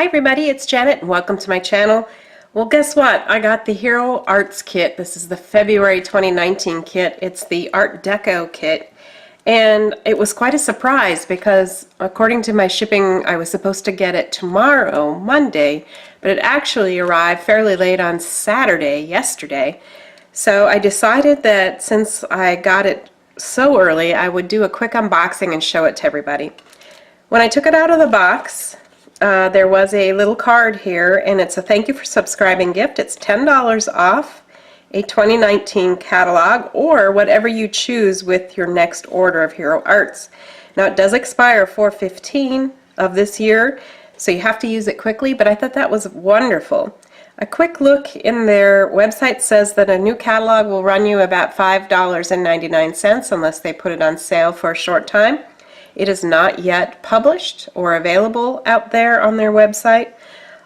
Hi everybody, it's Janet and welcome to my channel. Well, guess what? I got the Hero Arts kit. This is the February 2019 kit. It's the Art Deco kit. And it was quite a surprise because according to my shipping, I was supposed to get it tomorrow, Monday, but it actually arrived fairly late on Saturday, yesterday. So I decided that since I got it so early, I would do a quick unboxing and show it to everybody. When I took it out of the box, there was a little card here, and it's a thank you for subscribing gift. It's $10 off a 2019 catalog or whatever you choose with your next order of Hero Arts. Now it does expire 4/15 of this year, so you have to use it quickly, but I thought that was wonderful. A quick look in their website says that a new catalog will run you about $5.99 unless they put it on sale for a short time. It is not yet published or available out there on their website,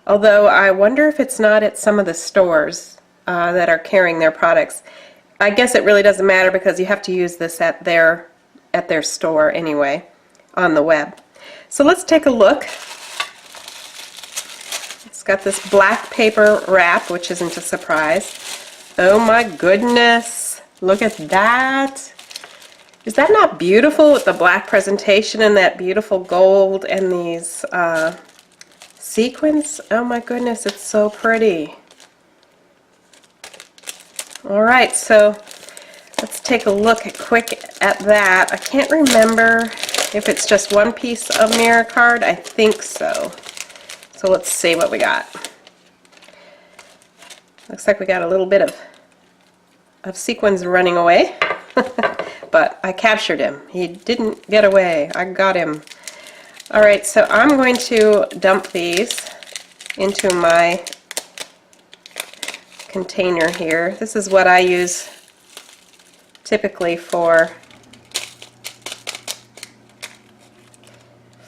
although I wonder if it's not at some of the stores that are carrying their products. I guess it really doesn't matter because you have to use this at their store anyway on the web. So let's take a look. It's got this black paper wrap, which isn't a surprise. Oh my goodness, look at that. Is that not beautiful with the black presentation and that beautiful gold and these sequins? Oh my goodness, it's so pretty. Alright, so let's take a look quick at that. I can't remember if it's just one piece of mirror card. I think so. So let's see what we got. Looks like we got a little bit of sequins running away. But I captured him. He didn't get away. I got him. Alright, so I'm going to dump these into my container here. This is what I use typically for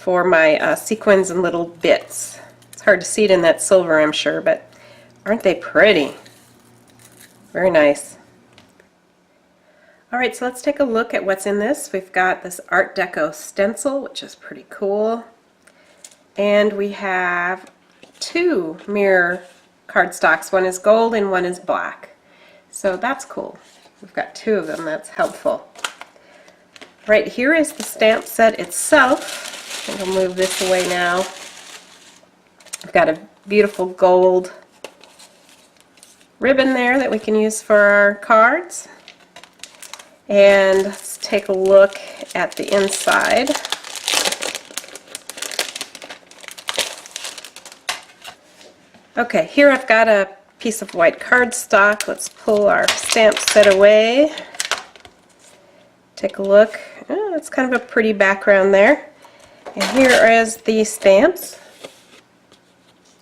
my sequins and little bits. It's hard to see it in that silver, I'm sure, but aren't they pretty? Very nice. Alright, so let's take a look at what's in this. We've got this Art Deco stencil, which is pretty cool. And we have two mirror cardstocks. One is gold and one is black. So that's cool. We've got two of them. That's helpful. Right here is the stamp set itself. I'm going to move this away now. We've got a beautiful gold ribbon there that we can use for our cards. And let's take a look at the inside. Okay, here I've got a piece of white cardstock. Let's pull our stamp set away. Take a look. Oh, it's kind of a pretty background there. And here is the stamps.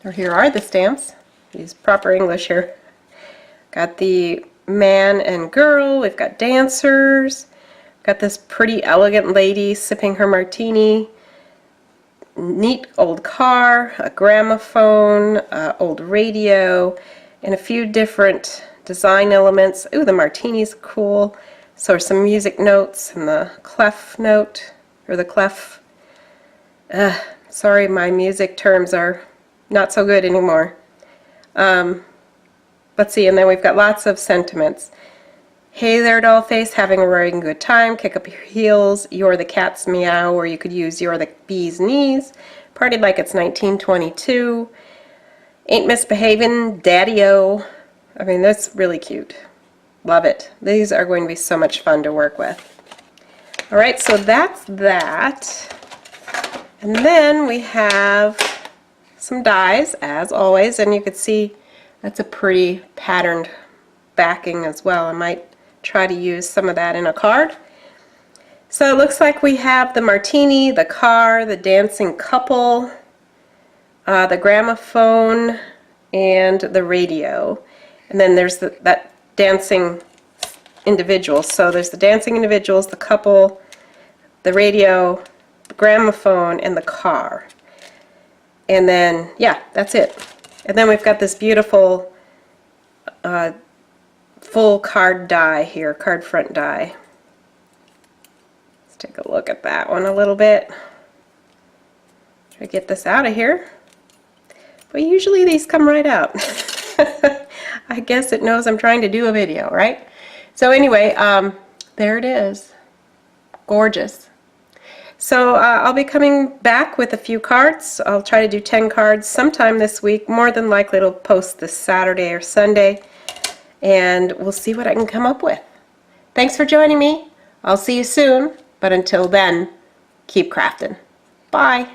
Or here are the stamps. Use proper English here. Got the man and girl, we've got dancers, got this pretty elegant lady sipping her martini, neat old car, a gramophone, old radio, and a few different design elements. Ooh, the martini's cool. So some music notes and the clef note, or the clef. Sorry, my music terms are not so good anymore. Let's see, and then we've got lots of sentiments. Hey there, dollface, having a very good time. Kick up your heels. You're the cat's meow, or you could use you're the bee's knees. Partied like it's 1922. Ain't misbehaving, daddy-o. I mean, that's really cute. Love it. These are going to be so much fun to work with. Alright, so that's that. And then we have some dies, as always, and you can see that's a pretty patterned backing as well. I might try to use some of that in a card. So it looks like we have the martini, the car, the dancing couple, the gramophone, and the radio. And then there's that dancing individual. So there's the dancing individuals, the couple, the radio, the gramophone, and the car. And then, yeah, that's it. And then we've got this beautiful full card die here, card front die. Let's take a look at that one a little bit. Try to get this out of here. but usually these come right out. I guess it knows I'm trying to do a video, right? So anyway, there it is. Gorgeous. So I'll be coming back with a few cards. I'll try to do 10 cards sometime this week. More than likely it'll post this Saturday or Sunday, and we'll see what I can come up with. Thanks for joining me. I'll see you soon, but until then, keep crafting. Bye.